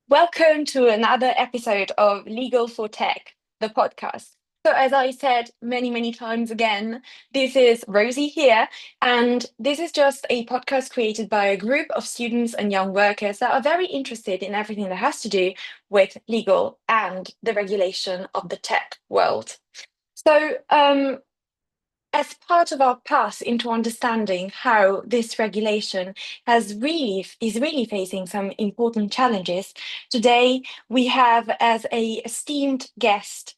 Welcome to another episode of Legal for Tech, the podcast. So, as I said many times again, this is Rosie here, and this is just a podcast created by a group of students and young workers that are very interested in everything that has to do with legal and the regulation of the tech world. So, as part of our path into understanding how this regulation is really facing some important challenges, today we have as a esteemed guest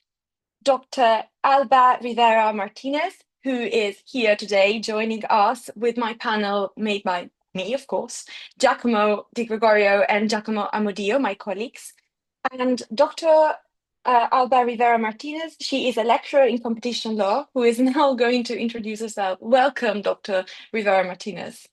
Dr. Alba Ribera Martínez, who is here today joining us with my panel made by me, of course, Giacomo Di Gregorio and Giacomo Amodio, my colleagues. And Dr. Alba Ribera Martínez, she is a lecturer in competition law who is now going to introduce herself. Welcome, Dr. Ribera Martínez.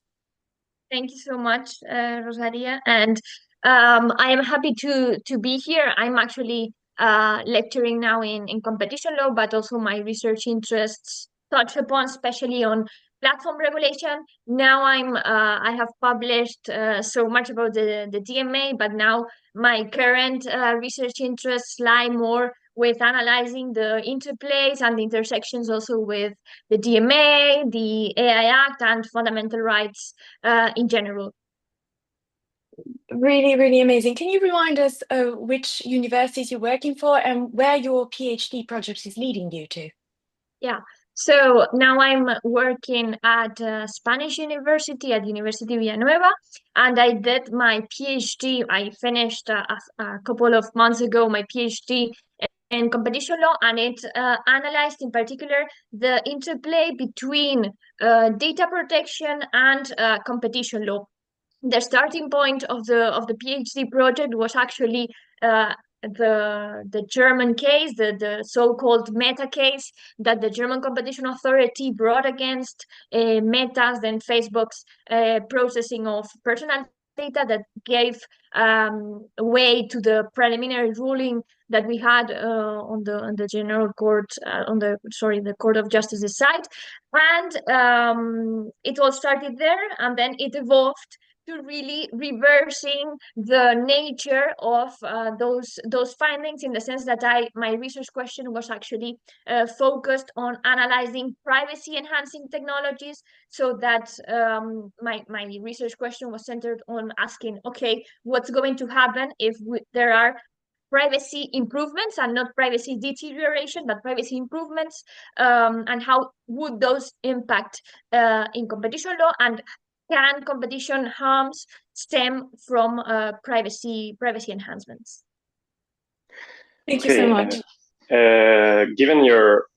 Thank you so much, Rosaria. And I am happy to be here. I'm actually lecturing now in competition law, but also my research interests touch upon, especially on platform regulation. Now I have published so much about the DMA, but now my current research interests lie more with analyzing the interplays and the intersections also with the DMA, the AI Act, and fundamental rights in general. Really amazing. Can you remind us which universities you're working for and where your PhD project is leading you to? Yeah. So now I'm working at Spanish University, at University Villanueva, and I did my PhD. I finished a couple of months ago my PhD in competition law, and it analyzed in particular the interplay between data protection and competition law. The starting point of the PhD project was actually the German case, the so-called Meta case that the German Competition Authority brought against Meta's, then Facebook's processing of personal data that gave way to the preliminary ruling that we had on the General Court, the Court of Justice's side. And it all started there, and then it evolved to really reversing the nature of those findings, in the sense that my research question was actually focused on analyzing privacy enhancing technologies, so that my research question was centered on asking, okay, what's going to happen if there are privacy improvements and not privacy deterioration, but privacy improvements, and how would those impact in competition law, and can competition harms stem from privacy enhancements? Thank you so much. Given your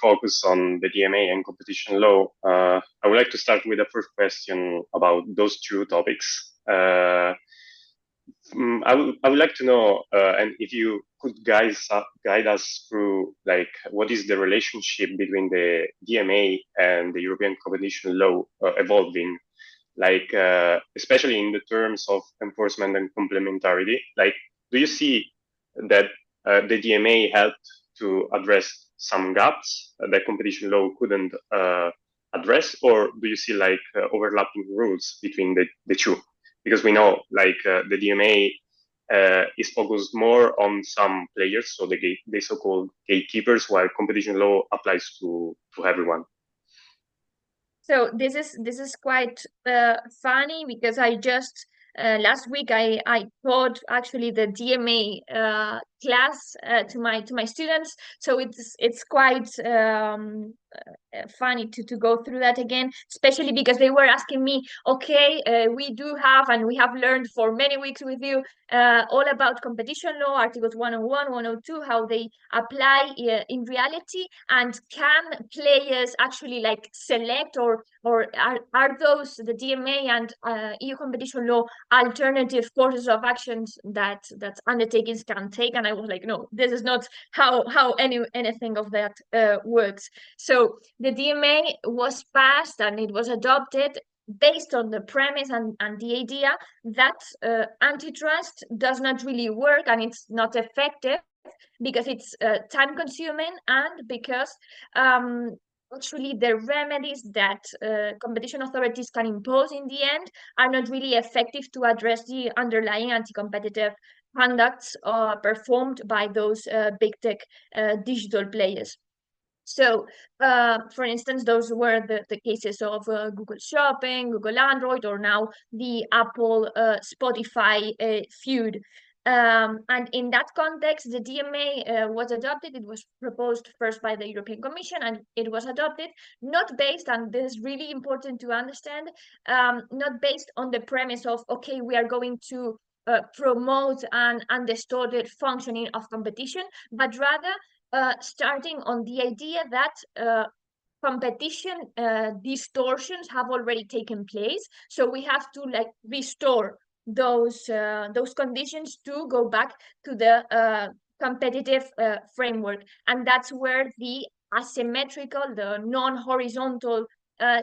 focus on the DMA and competition law, I would like to start with the first question about those two topics. I would like to know, and if you could guide us through, like, what is the relationship between the DMA and the European competition law evolving, like especially in the terms of enforcement and complementarity. Like, do you see that the DMA helped to address some gaps that competition law couldn't address, or do you see like overlapping rules between the two? Because we know like the DMA is focused more on some players, so the so-called gatekeepers, while competition law applies to everyone. So this is quite funny, because I just last week I taught actually the DMA class to my students, so it's quite funny to go through that again, especially because they were asking me, okay, we do have, and we have learned for many weeks with you all about competition law, articles 101, 102, how they apply in reality, and can players actually like select, or are those the DMA and EU competition law alternative courses of actions that undertakings can take? And I was like, no, this is not how anything of that works. So the DMA was passed and it was adopted based on the premise and the idea that antitrust does not really work, and it's not effective because it's time consuming, and because actually the remedies that competition authorities can impose in the end are not really effective to address the underlying anti-competitive conducts performed by those big tech digital players. So, for instance, those were the cases of Google Shopping, Google Android, or now the Apple Spotify feud. And in that context, the DMA was adopted. It was proposed first by the European Commission, and it was adopted not based, and this is really important to understand, not based on the premise of, okay, we are going to promote an undistorted functioning of competition, but rather starting on the idea that competition distortions have already taken place, so we have to like restore those conditions to go back to the competitive framework, and that's where the asymmetrical, the non-horizontal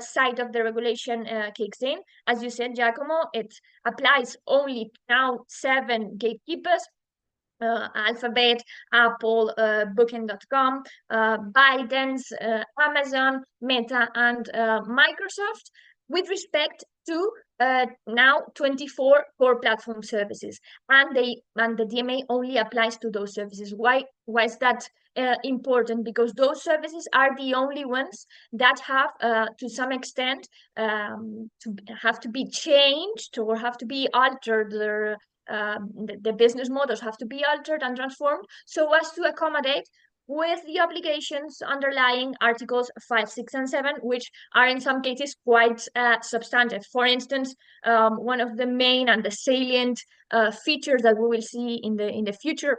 side of the regulation kicks in. As you said, Giacomo, it applies only now 7 gatekeepers: Alphabet, Apple, Booking.com, ByteDance, Amazon, Meta, and Microsoft, with respect to now 24 core platform services, and the DMA only applies to those services. Why is that important? Because those services are the only ones that have, to some extent, have to be changed or have to be altered. The business models have to be altered and transformed so as to accommodate with the obligations underlying Articles 5, 6, and 7, which are in some cases quite substantive. For instance, one of the main and the salient features that we will see in the future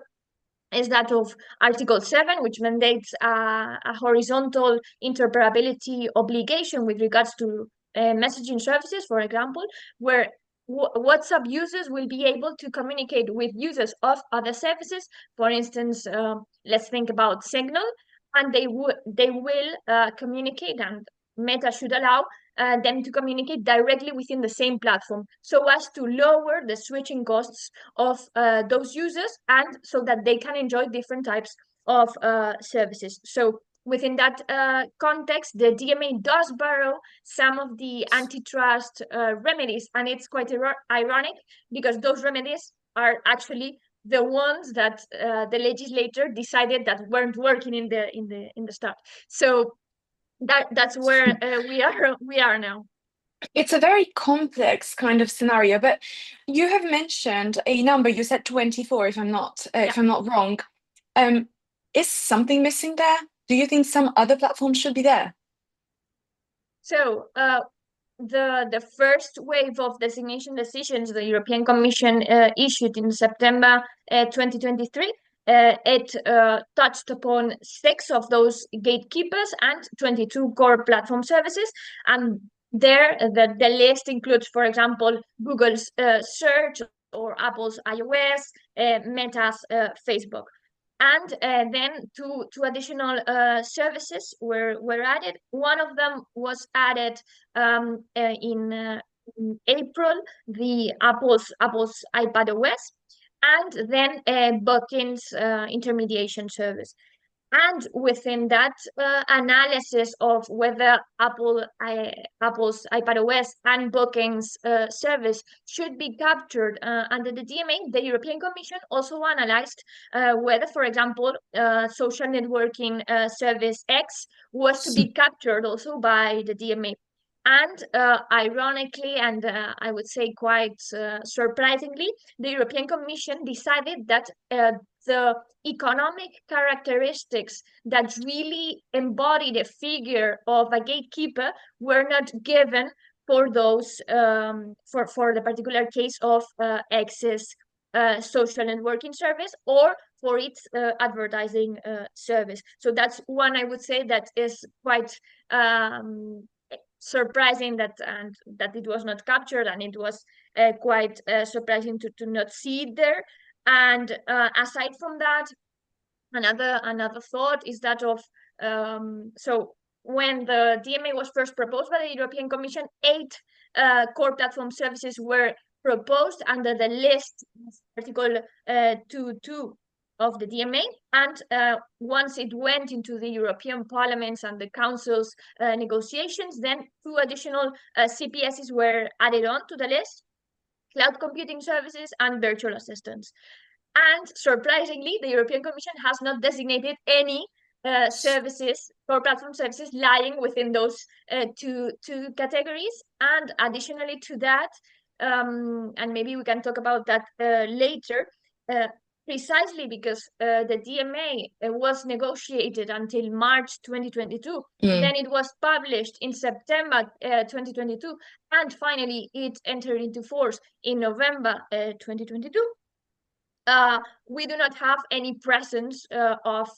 is that of Article 7, which mandates a horizontal interoperability obligation with regards to messaging services, for example, where WhatsApp users will be able to communicate with users of other services. For instance, let's think about Signal, and they will communicate, and Meta should allow them to communicate directly within the same platform, so as to lower the switching costs of those users, and so that they can enjoy different types of services. So within that context, the DMA does borrow some of the antitrust remedies, and it's quite ironic because those remedies are actually the ones that the legislator decided that weren't working in the start. So that's where we are now. It's a very complex kind of scenario, but you have mentioned a number. You said 24, if I'm not if I'm not wrong. Is something missing there? Do you think some other platforms should be there? So the first wave of designation decisions the European Commission issued in September 2023, it touched upon 6 of those gatekeepers and 22 core platform services. And there, the list includes, for example, Google's search or Apple's iOS, Meta's Facebook. And then two additional services were added. One of them was added in April, the Apple's iPadOS, and then Booking's intermediation service. And within that analysis of whether Apple's iPadOS and Booking's service should be captured under the DMA, the European Commission also analyzed whether, for example, social networking service X was to be captured also by the DMA. And ironically, and I would say quite surprisingly, the European Commission decided that the economic characteristics that really embody the figure of a gatekeeper were not given for those for the particular case of X's social networking service or for its advertising service. So that's one, I would say, that is quite surprising that it was not captured, and it was quite surprising to not see it there. And aside from that, another thought is that of so when the DMA was first proposed by the European Commission, 8 core platform services were proposed under the list of Article 2.2 of the DMA, and once it went into the European Parliament's and the Council's negotiations, then 2 additional CPSs were added on to the list: cloud computing services and virtual assistants. And surprisingly, the European Commission has not designated any services or platform services lying within those two categories. And additionally to that, and maybe we can talk about that later, precisely because the DMA was negotiated until March 2022, then it was published in September 2022, and finally it entered into force in November 2022. We do not have any presence of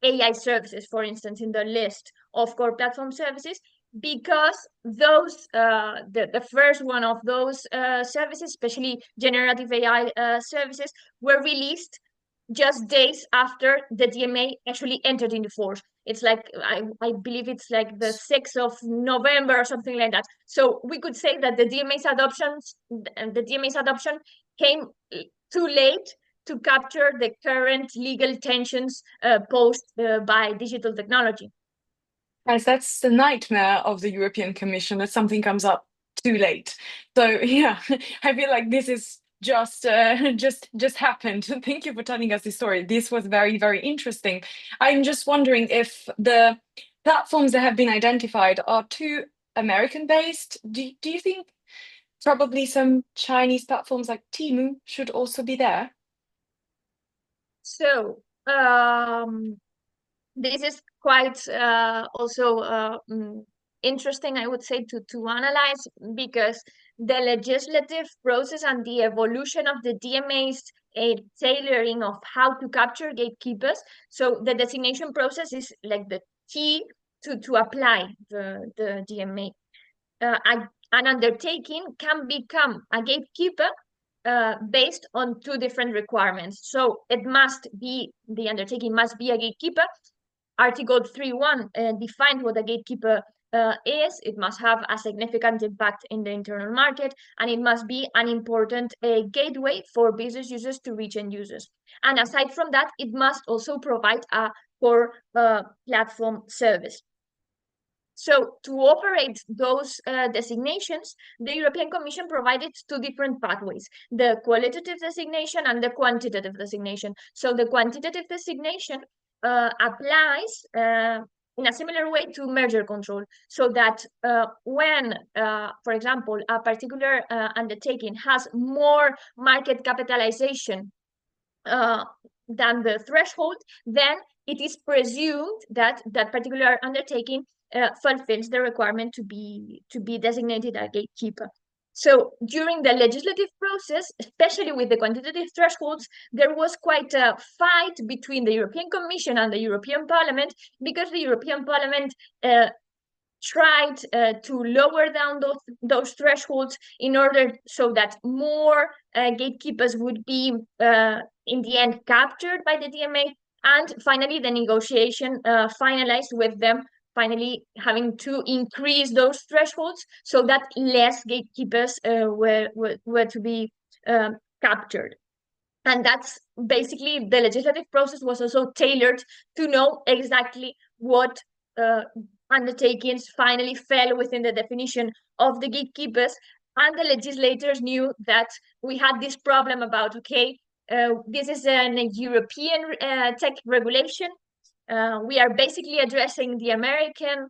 AI services, for instance, in the list of core platform services, because those the first one of those services, especially generative AI services, were released just days after the DMA actually entered into force. It's like I believe it's like the 6th of November or something like that. So we could say that the DMA's adoption came too late to capture the current legal tensions posed by digital technology. Guys, that's the nightmare of the European Commission, that something comes up too late. So yeah, I feel like this is just happened. Thank you for telling us this story. This was very, very interesting. I'm just wondering if the platforms that have been identified are too American based. Do you think probably some Chinese platforms like Temu should also be there? So this is quite also interesting, I would say, to analyze, because the legislative process and the evolution of the DMA's tailoring of how to capture gatekeepers. So the designation process is like the key to apply the DMA. An undertaking can become a gatekeeper based on two different requirements. So the undertaking must be a gatekeeper. Article 3.1 defines what a gatekeeper is. It must have a significant impact in the internal market, and it must be an important gateway for business users to reach end users. And aside from that, it must also provide a core platform service. So to operate those designations, the European Commission provided two different pathways: the qualitative designation and the quantitative designation. So the quantitative designation applies in a similar way to merger control, so that when, for example, a particular undertaking has more market capitalization than the threshold, then it is presumed that that particular undertaking fulfills the requirement to be designated a gatekeeper. So during the legislative process, especially with the quantitative thresholds, there was quite a fight between the European Commission and the European Parliament, because the European Parliament tried to lower down those thresholds in order so that more gatekeepers would be in the end captured by the DMA. And finally, the negotiation finalized with them finally having to increase those thresholds so that less gatekeepers were to be captured. And that's basically, the legislative process was also tailored to know exactly what undertakings finally fell within the definition of the gatekeepers. And the legislators knew that we had this problem about, okay, this is a European tech regulation. We are basically addressing the American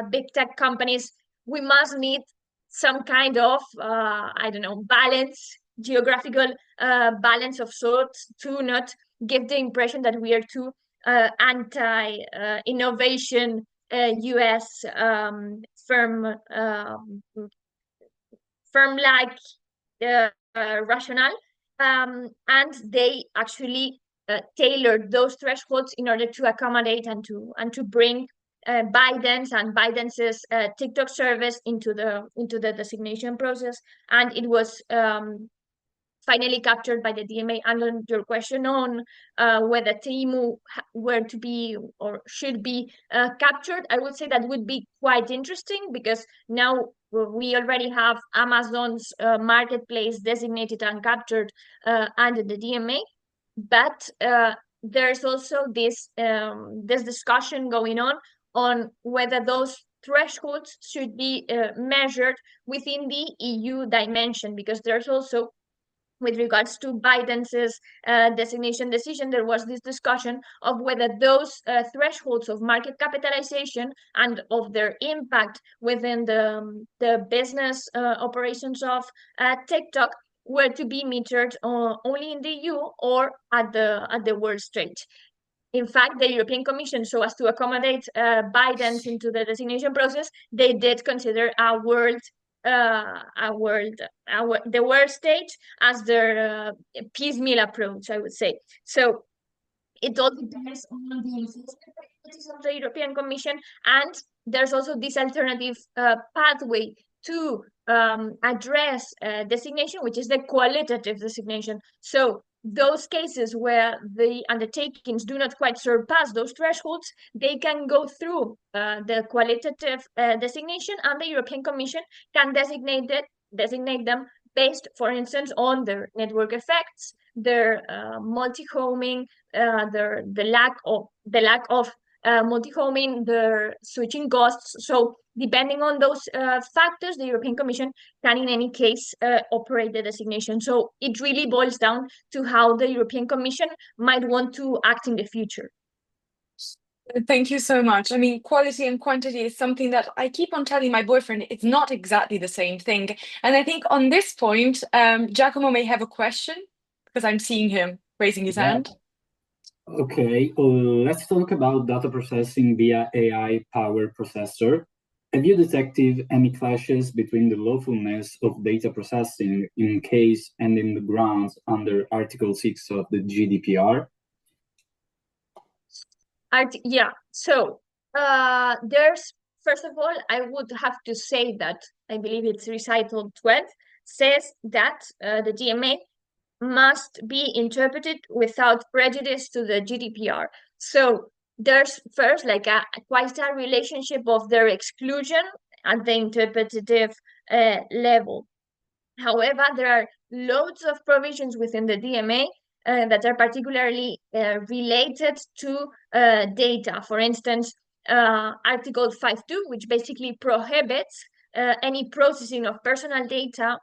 big tech companies. We must need some kind of, I don't know, balance, geographical balance of sorts, to not give the impression that we are too anti-innovation US firm-like rationale. And they actually tailored those thresholds in order to accommodate and to bring Biden's TikTok service into the designation process. And it was finally captured by the DMA. And on your question on whether Temu were to be or should be captured, I would say that would be quite interesting, because now we already have Amazon's marketplace designated and captured under the DMA. But there's also this discussion going on whether those thresholds should be measured within the EU dimension, because there's also with regards to Biden's designation decision, there was this discussion of whether those thresholds of market capitalization and of their impact within the business operations of TikTok were to be measured only in the EU or at the world stage. In fact, the European Commission, so as to accommodate Biden's into the designation process, they did consider the world stage as their piecemeal approach, I would say. So it all depends on the enforcement priorities of the European Commission, and there's also this alternative pathway to address designation, which is the qualitative designation. So those cases where the undertakings do not quite surpass those thresholds, they can go through the qualitative designation, and the European Commission can designate them based, for instance, on their network effects, their multi-homing, the lack of multi-homing, their switching costs. So depending on those factors, the European Commission can in any case operate the designation. So it really boils down to how the European Commission might want to act in the future. Thank you so much. I mean, quality and quantity is something that I keep on telling my boyfriend, it's not exactly the same thing. And I think on this point, Giacomo may have a question because I'm seeing him raising his hand. Okay, let's talk about data processing via AI-powered processor. Have you detected any clashes between the lawfulness of data processing in case and in the grounds under Article 6 of the GDPR? Yeah, so there's, first of all, I would have to say that I believe it's recital 12 says that the DMA must be interpreted without prejudice to the GDPR. So there's first like quite a relationship of their exclusion at the interpretative level. However, there are loads of provisions within the DMA that are particularly related to data. For instance, Article 5.2, which basically prohibits any processing of personal data,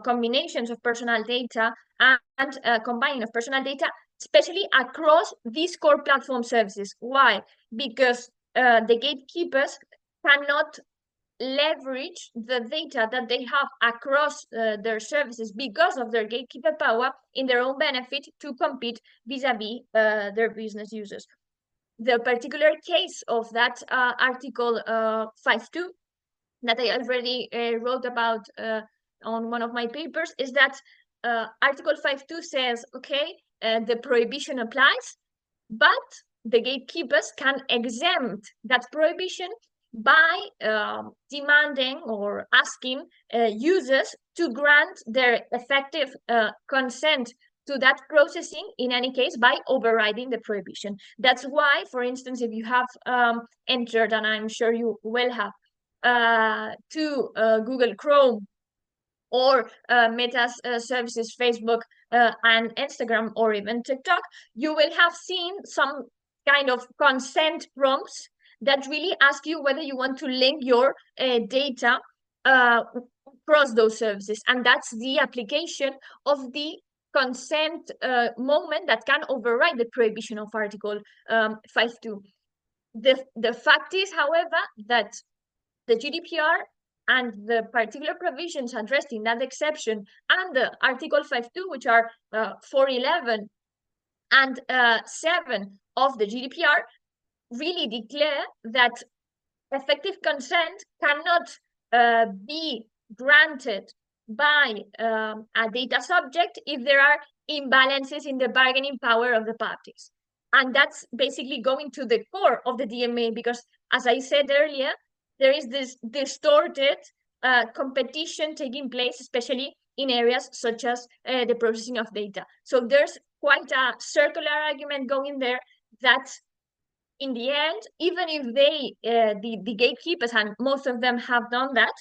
combinations of personal data, and combining of personal data, especially across these core platform services. Why? Because the gatekeepers cannot leverage the data that they have across their services because of their gatekeeper power in their own benefit to compete vis-a-vis their business users. The particular case of that Article 5.2 that I already wrote about on one of my papers is that Article 5.2 says, okay, the prohibition applies, but the gatekeepers can exempt that prohibition by demanding or asking users to grant their effective consent to that processing, in any case, by overriding the prohibition. That's why, for instance, if you have entered, and I'm sure you will have, to Google Chrome or Meta's services, Facebook and Instagram, or even TikTok, you will have seen some kind of consent prompts that really ask you whether you want to link your data across those services. And that's the application of the consent moment that can override the prohibition of Article 5.2. The fact is, however, that the GDPR and the particular provisions addressed in that exception and the Article 5.2, which are 411 and 7 of the GDPR, really declare that effective consent cannot be granted by a data subject if there are imbalances in the bargaining power of the parties. And that's basically going to the core of the DMA, because as I said earlier, there is this distorted competition taking place, especially in areas such as the processing of data. So there's quite a circular argument going there that in the end, even if they, the gatekeepers, and most of them have done that,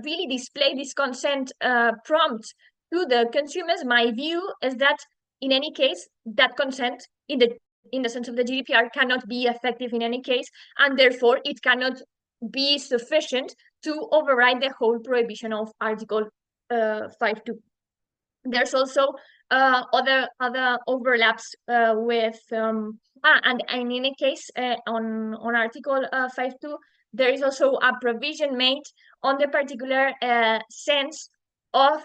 really display this consent prompt to the consumers, my view is that in any case, that consent in the sense of the GDPR cannot be effective in any case, and therefore it cannot be sufficient to override the whole prohibition of Article 5.2. There's also other overlaps with and in any case on Article 5.2, there is also a provision made on the particular sense of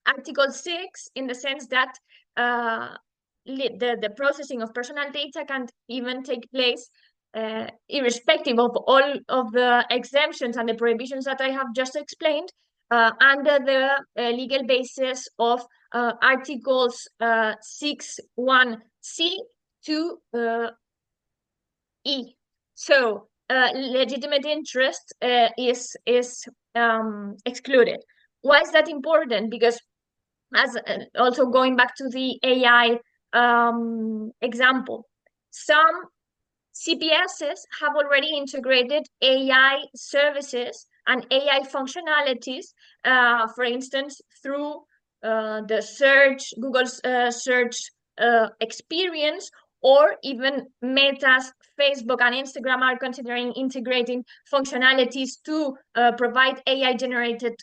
Article 6, in the sense that the processing of personal data can even take place irrespective of all of the exemptions and the prohibitions that I have just explained, under the legal basis of Articles 6.1c to E. So legitimate interest is excluded. Why is that important? Because as also going back to the AI example, some CPSs have already integrated AI services and AI functionalities, for instance, through the search, Google's search experience, or even Meta's Facebook and Instagram are considering integrating functionalities to provide AI-generated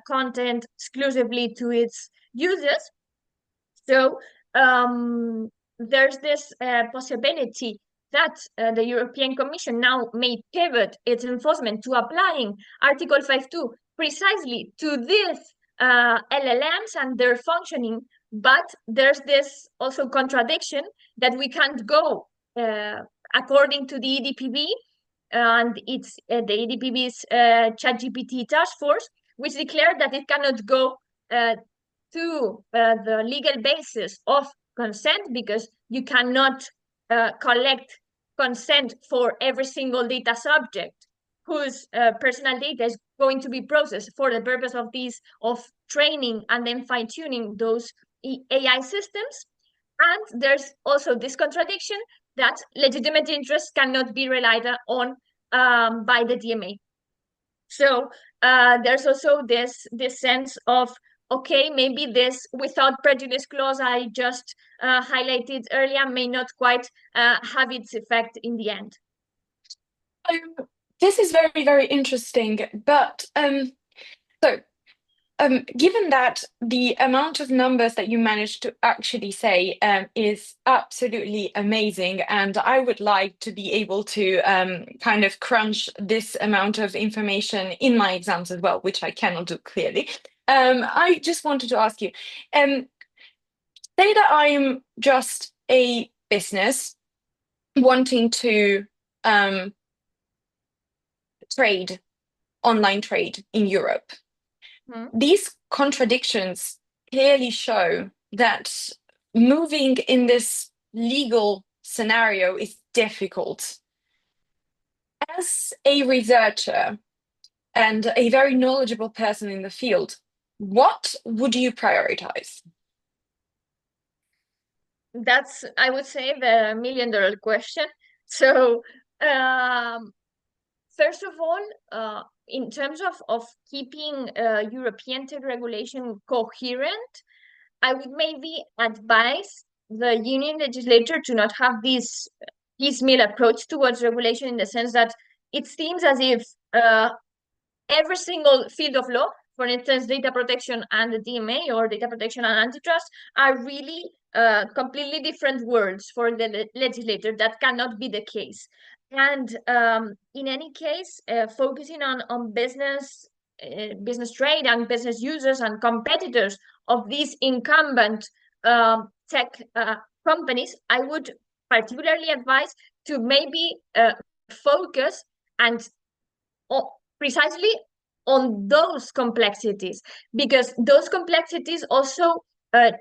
content exclusively to its users. So there's this possibility that the European Commission now may pivot its enforcement to applying Article 5.2 precisely to these LLMs and their functioning. But there's this also contradiction that we can't go according to the EDPB, and it's the EDPB's ChatGPT task force, which declared that it cannot go to the legal basis of consent, because you cannot collect consent for every single data subject whose personal data is going to be processed for the purpose of training and then fine-tuning those AI systems. And there's also this contradiction that legitimate interests cannot be relied on by the DMA. So there's also this sense of, okay, maybe this without prejudice clause I just highlighted earlier may not quite have its effect in the end. This is very, very interesting. But given that the amount of numbers that you managed to actually say is absolutely amazing, and I would like to be able to kind of crunch this amount of information in my exams as well, which I cannot do clearly. I just wanted to ask you, say that I'm just a business wanting to online trade in Europe. These contradictions clearly show that moving in this legal scenario is difficult. As a researcher and a very knowledgeable person in the field, what would you prioritize? That's, I would say, the million-dollar question. So first of all, in terms of keeping European tech regulation coherent, I would maybe advise the union legislature to not have this piecemeal approach towards regulation, in the sense that it seems as if every single field of law, for instance, data protection and the DMA, or data protection and antitrust, are really completely different words for the legislator. That cannot be the case. And in any case, focusing on business trade and business users and competitors of these incumbent tech companies, I would particularly advise to maybe focus and precisely on those complexities, because those complexities also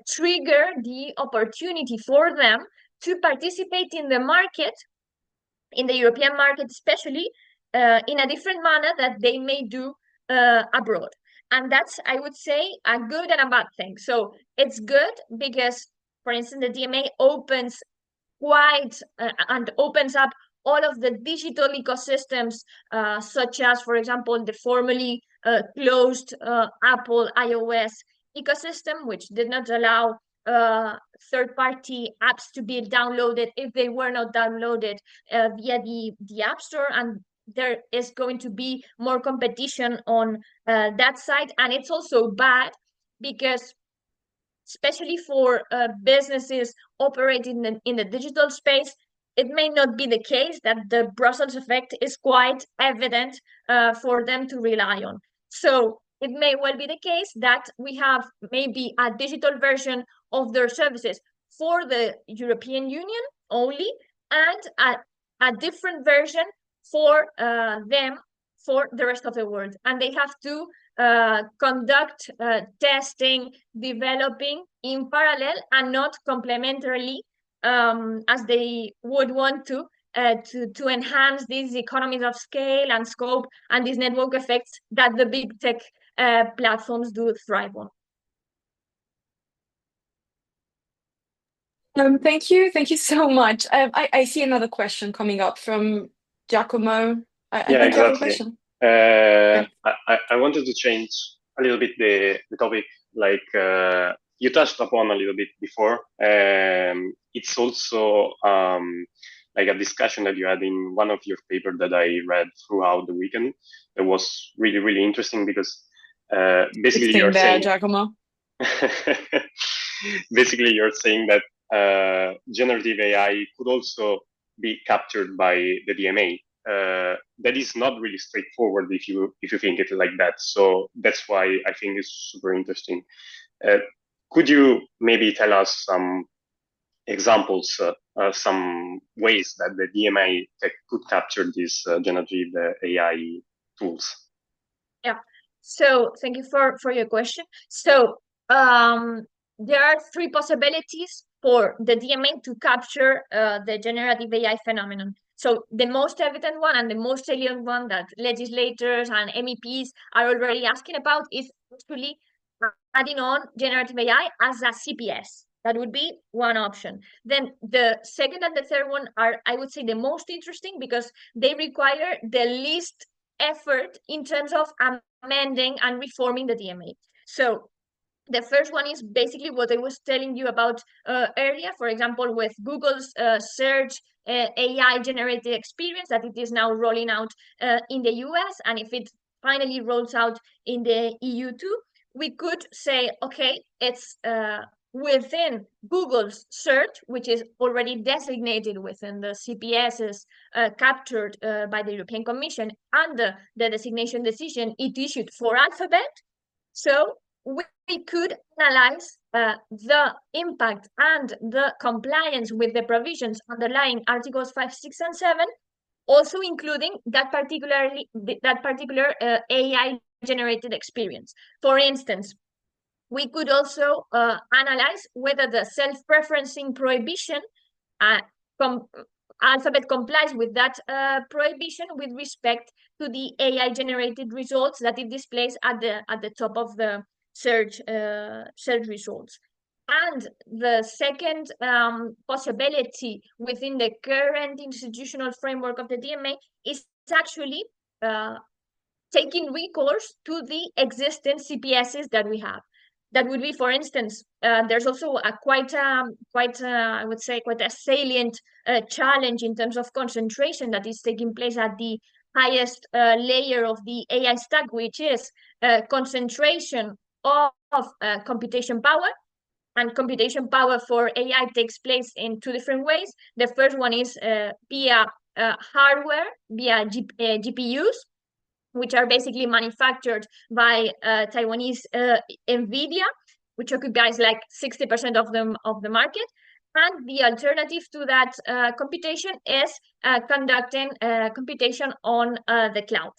trigger the opportunity for them to participate in the market, in the European market especially, in a different manner that they may do abroad. And that's, I would say, a good and a bad thing. So it's good because, for instance, the DMA opens and opens up all of the digital ecosystems, such as, for example, the formerly closed Apple iOS ecosystem, which did not allow third-party apps to be downloaded if they were not downloaded via the App Store. And there is going to be more competition on that side. And it's also bad because especially for businesses operating in the digital space, it may not be the case that the Brussels effect is quite evident for them to rely on. So it may well be the case that we have maybe a digital version of their services for the European Union only, and a different version for them for the rest of the world. And they have to conduct testing, developing in parallel and not complementarily, as they would want to enhance these economies of scale and scope and these network effects that the big tech platforms do thrive on. Thank you so much. I see another question coming up from Giacomo. I Yeah, think you have a exactly. question. I wanted to change a little bit the topic, like you touched upon a little bit before. It's also like a discussion that you had in one of your papers that I read throughout the weekend. That was really, really interesting because basically Explain you're there, saying Giacomo. basically you're saying that generative AI could also be captured by the DMA. That is not really straightforward if you think it like that. So that's why I think it's super interesting. Could you maybe tell us some examples, some ways that the DMA tech could capture these generative AI tools? Yeah. So thank you for your question. So there are three possibilities for the DMA to capture the generative AI phenomenon. So the most evident one and the most salient one that legislators and MEPs are already asking about is actually adding on generative AI as a CPS. That would be one option. Then the second and the third one are, I would say, the most interesting because they require the least effort in terms of amending and reforming the DMA. So the first one is basically what I was telling you about earlier, for example, with Google's search AI generated experience that it is now rolling out in the US. And if it finally rolls out in the EU too, we could say, okay, it's within Google's search, which is already designated within the CPSs captured by the European Commission under the designation decision it issued for Alphabet. So we could analyze the impact and the compliance with the provisions underlying Articles 5, 6, and 7, also including that particular AI generated experience. For instance, we could also analyze whether the self-preferencing prohibition Alphabet complies with that prohibition with respect to the AI-generated results that it displays at the top of the search results. And the second possibility within the current institutional framework of the DMA is actually taking recourse to the existing CPSs that we have. That would be, for instance, there's also a I would say, quite a salient challenge in terms of concentration that is taking place at the highest layer of the AI stack, which is concentration of computation power. And computation power for AI takes place in two different ways. The first one is via hardware, via GPUs, which are basically manufactured by Taiwanese NVIDIA, which occupies like 60% of the market. And the alternative to that computation is conducting computation on the cloud.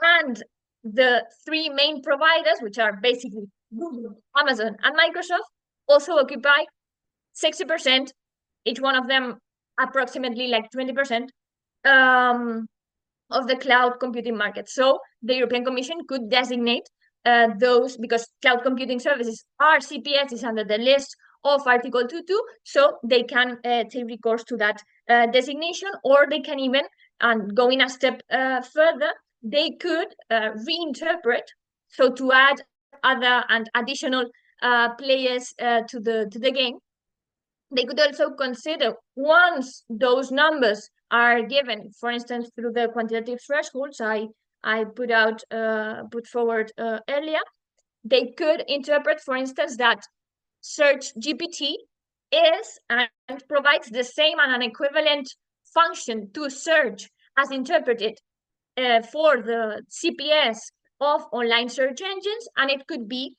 And the three main providers, which are basically Google, Amazon, and Microsoft, also occupy 60%, each one of them approximately like 20%. Of the cloud computing market. So the European Commission could designate those, because cloud computing services are CPSs under the list of Article 2.2, so they can take recourse to that designation, or they can even, and going a step further, they could reinterpret, so to add other and additional players to the game. They could also consider, once those numbers are given, for instance, through the quantitative thresholds I put forward earlier, they could interpret, for instance, that Search GPT is and provides the same and an equivalent function to search as interpreted for the CPS of online search engines, and it could be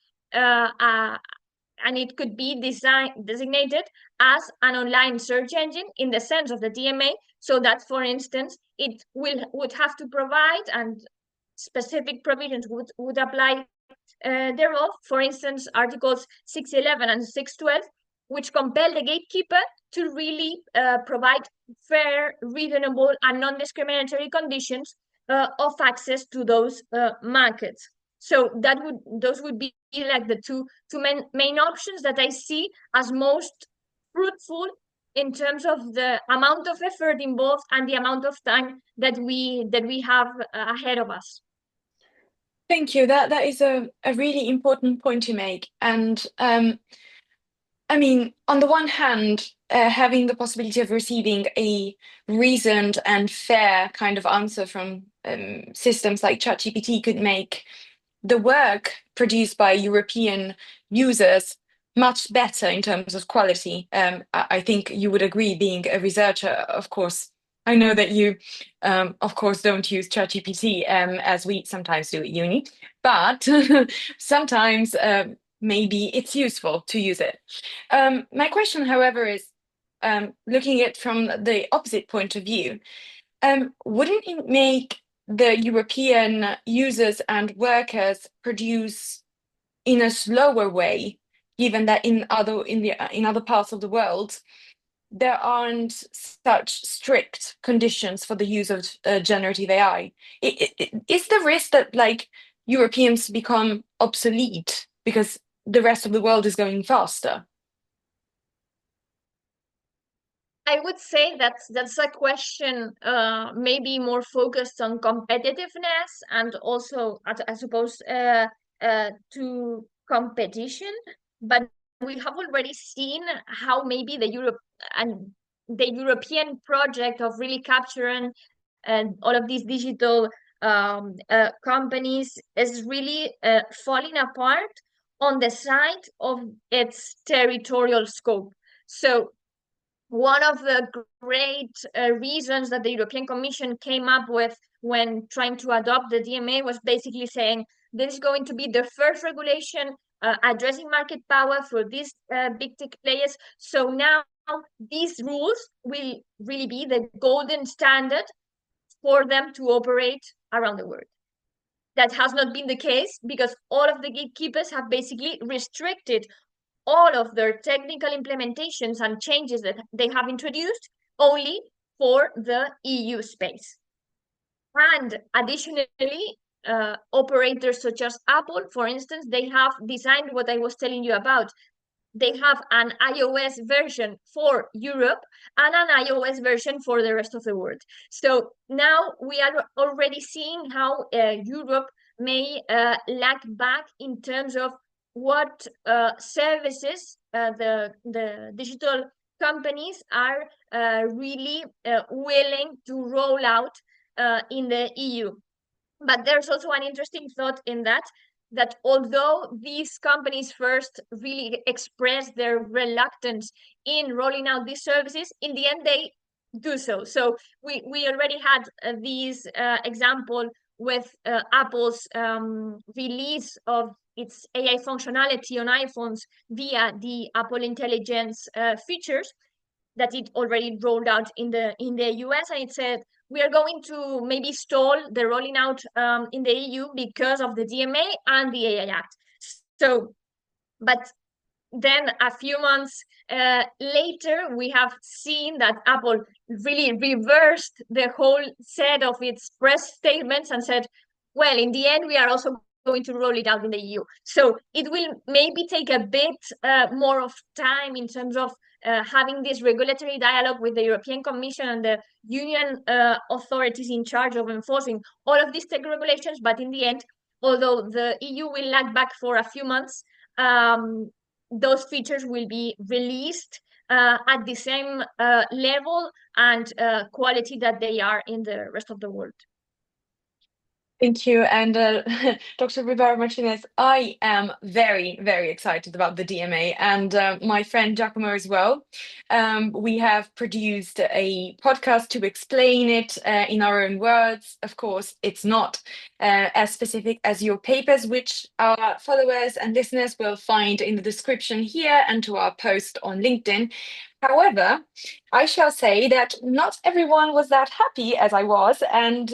designated as an online search engine in the sense of the DMA, so that, for instance, it would have to provide, and specific provisions would apply thereof, for instance, Articles 611 and 612, which compel the gatekeeper to really provide fair, reasonable, and non-discriminatory conditions of access to those markets. So those would be like the two main options that I see as most fruitful in terms of the amount of effort involved and the amount of time that we have ahead of us. Thank you. That is a really important point to make. And I mean, on the one hand, having the possibility of receiving a reasoned and fair kind of answer from systems like ChatGPT could make the work produced by European users much better in terms of quality. I think you would agree, being a researcher, of course. I know that you, of course, don't use ChatGPT as we sometimes do at uni, but sometimes maybe it's useful to use it. My question, however, is looking at it from the opposite point of view. Wouldn't it make the European users and workers produce in a slower way, given that in other parts of the world there aren't such strict conditions for the use of generative AI? Is the risk that like Europeans become obsolete because the rest of the world is going faster? I would say that's a question maybe more focused on competitiveness and also, I suppose, to competition. But we have already seen how maybe the European project of really capturing all of these digital companies is really falling apart on the side of its territorial scope. So one of the great reasons that the European Commission came up with when trying to adopt the DMA was basically saying this is going to be the first regulation addressing market power for these big tech players. So now these rules will really be the golden standard for them to operate around the world. That has not been the case because all of the gatekeepers have basically restricted all of their technical implementations and changes that they have introduced only for the EU space. And additionally, operators such as Apple, for instance, they have designed what I was telling you about. They have an iOS version for Europe and an iOS version for the rest of the world. So now we are already seeing how Europe may lag back in terms of what services the digital companies are really willing to roll out in the EU. But there's also an interesting thought in that although these companies first really express their reluctance in rolling out these services, in the end they do so. So we already had these example with Apple's release of its AI functionality on iPhones via the Apple Intelligence features that it already rolled out in the US, and it said we are going to maybe stall the rolling out in the EU because of the DMA and the AI Act. So, but then a few months later, we have seen that Apple really reversed the whole set of its press statements and said, well, in the end, we are also going to roll it out in the EU. So it will maybe take a bit more of time in terms of having this regulatory dialogue with the European Commission and the union authorities in charge of enforcing all of these tech regulations. But in the end, although the EU will lag back for a few months, those features will be released at the same level and quality that they are in the rest of the world. Thank you. And Dr. Ribera Martinez, I am very, very excited about the DMA, and my friend Giacomo as well. We have produced a podcast to explain it in our own words. Of course, it's not as specific as your papers, which our followers and listeners will find in the description here and to our post on LinkedIn. However, I shall say that not everyone was that happy as I was, and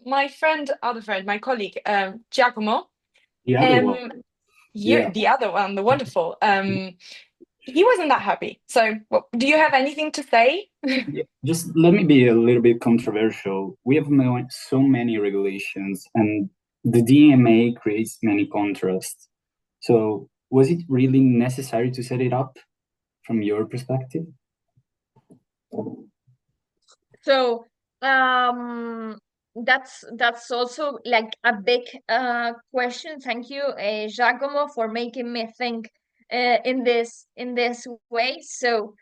my friend, other friend, my colleague, Giacomo, The other one. the other one, the wonderful, he wasn't that happy. So, do you have anything to say? Yeah, just let me be a little bit controversial. We have so many regulations, and the DMA creates many contrasts. So, was it really necessary to set it up from your perspective? So that's also like a big question. Thank you, Giacomo, for making me think in this way. So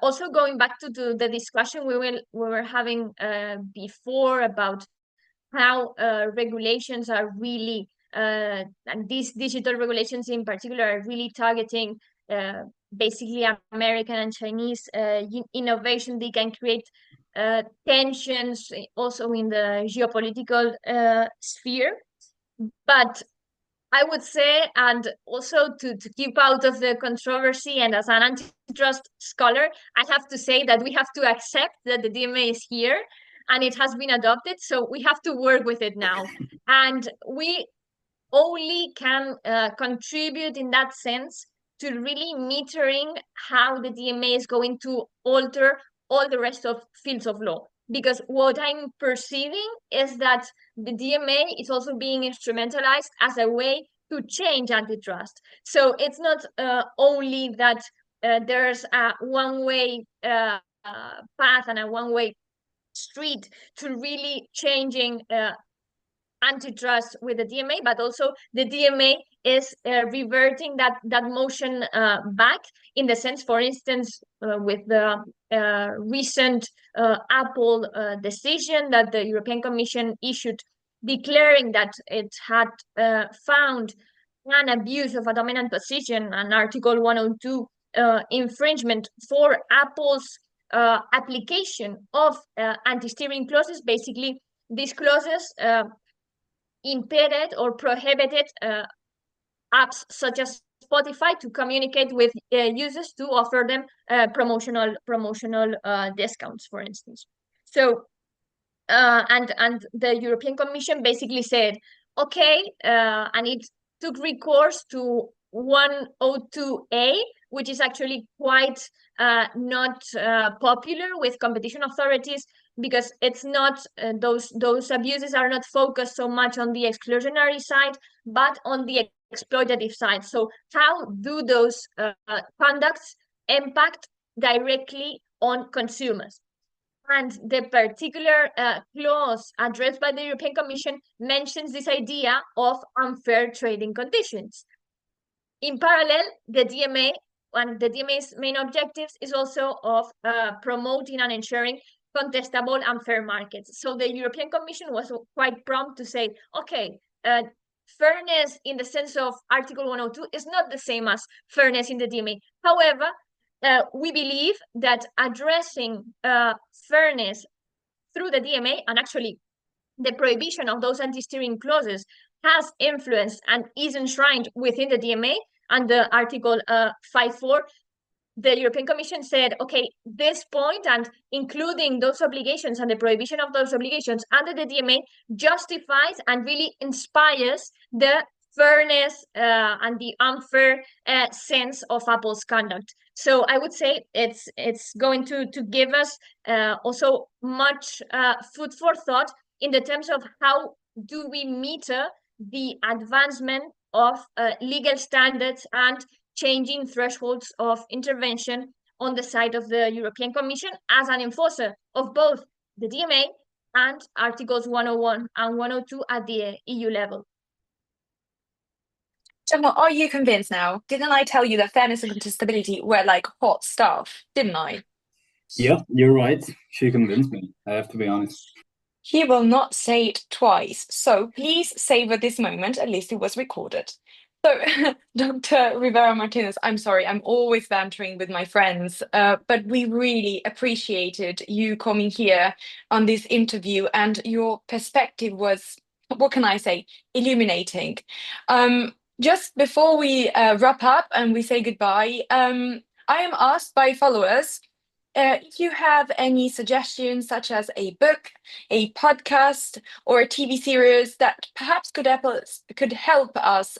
also going back to the discussion we were having before about how regulations are really and these digital regulations in particular are really targeting basically American and Chinese innovation. They can create tensions also in the geopolitical sphere. But I would say, and also to keep out of the controversy, and as an antitrust scholar, I have to say that we have to accept that the DMA is here and it has been adopted. So we have to work with it now. And we only can contribute in that sense to really metering how the DMA is going to alter all the rest of fields of law. Because what I'm perceiving is that the DMA is also being instrumentalized as a way to change antitrust. So it's not only that there's a one-way path and a one-way street to really changing antitrust with the DMA, but also the DMA is reverting that motion back in the sense, for instance, with the recent Apple decision that the European Commission issued declaring that it had found an abuse of a dominant position, an Article 102 infringement for Apple's application of anti-steering clauses. Basically, these clauses impeded or prohibited apps such as Spotify to communicate with users to offer them promotional discounts, for instance. So and the European Commission basically said, okay, and it took recourse to 102A, which is actually quite not popular with competition authorities, because it's not those abuses are not focused so much on the exclusionary side, but on the exploitative side. So how do those conducts impact directly on consumers? And the particular clause addressed by the European Commission mentions this idea of unfair trading conditions. In parallel, the DMA, one of the DMA's main objectives is also of promoting and ensuring contestable and fair markets. So the European Commission was quite prompt to say, okay, fairness in the sense of Article 102 is not the same as fairness in the DMA. However, we believe that addressing fairness through the DMA, and actually the prohibition of those anti-steering clauses has influenced and is enshrined within the DMA and the Article 5.4, the European Commission said, okay, this point and including those obligations and the prohibition of those obligations under the DMA justifies and really inspires the fairness and the unfair sense of Apple's conduct. So I would say it's going to give us also much food for thought in the terms of how do we meter the advancement of legal standards and changing thresholds of intervention on the side of the European Commission as an enforcer of both the DMA and Articles 101 and 102 at the EU level. Gemma, are you convinced now? Didn't I tell you that fairness and contestability were like hot stuff, didn't I? Yeah, you're right. She convinced me, I have to be honest. He will not say it twice. So please savor this moment. At least it was recorded. So, Dr. Ribera Martinez, I'm sorry, I'm always bantering with my friends, but we really appreciated you coming here on this interview, and your perspective was, what can I say, illuminating. Just before we wrap up and we say goodbye, I am asked by followers if you have any suggestions, such as a book, a podcast, or a TV series that perhaps could help us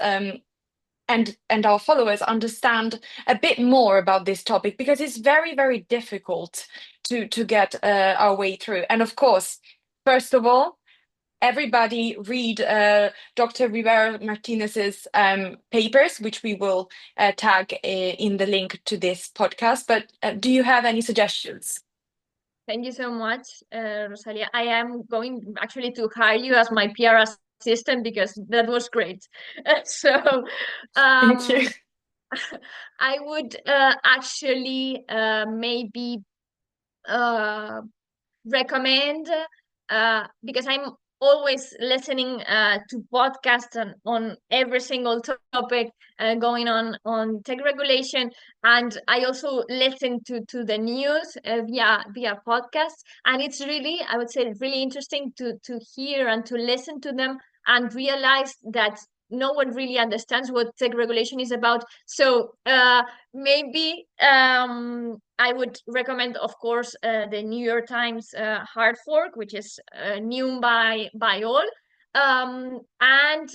and our followers understand a bit more about this topic, because it's very, very difficult to get our way through. And of course, first of all, everybody read Dr. Rivera Martinez's papers, which we will tag in the link to this podcast. But do you have any suggestions? Thank you so much, Rosalia. I am going actually to hire you as my PR assistant because that was great. So Thank you. I would actually maybe recommend because I'm always listening to podcasts on every single topic going on tech regulation, and I also listen to the news via podcasts, and it's really, I would say, really interesting to hear and to listen to them and realize that no one really understands what tech regulation is about. So maybe I would recommend, of course, the New York Times hard fork, which is new by all, and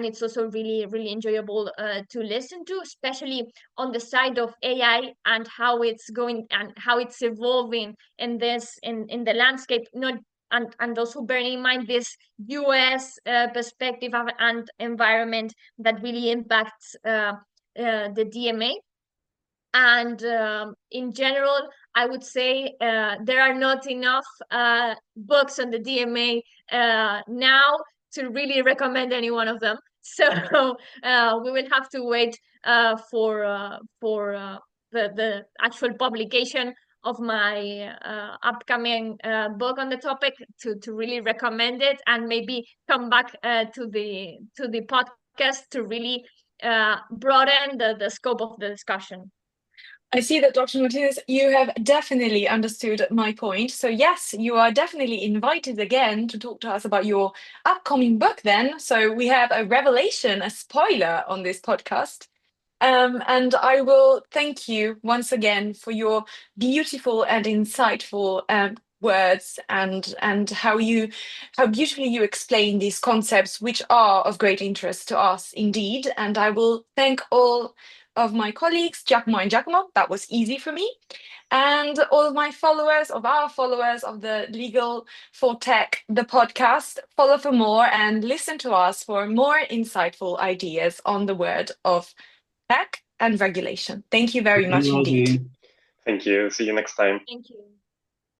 it's also really enjoyable to listen to, especially on the side of AI and how it's going and how it's evolving in the landscape. Not and also bearing in mind this US perspective and environment that really impacts the DMA. And in general, I would say there are not enough books on the DMA now to really recommend any one of them. So we will have to wait for the actual publication of my upcoming book on the topic to really recommend it, and maybe come back to the podcast to really broaden the scope of the discussion. I see that, Dr. Martinez, you have definitely understood my point. So yes, you are definitely invited again to talk to us about your upcoming book then. So we have a revelation, a spoiler on this podcast. And I will thank you once again for your beautiful and insightful words, and how beautifully you explain these concepts, which are of great interest to us indeed. And I will thank all of my colleagues, Giacomo and Giacomo. That was easy for me. And all of my followers, of our followers of the Legal for Tech, the podcast. Follow for more and listen to us for more insightful ideas on the word of tech and regulation. Thank you very much indeed. Thank you. See you next time. Thank you.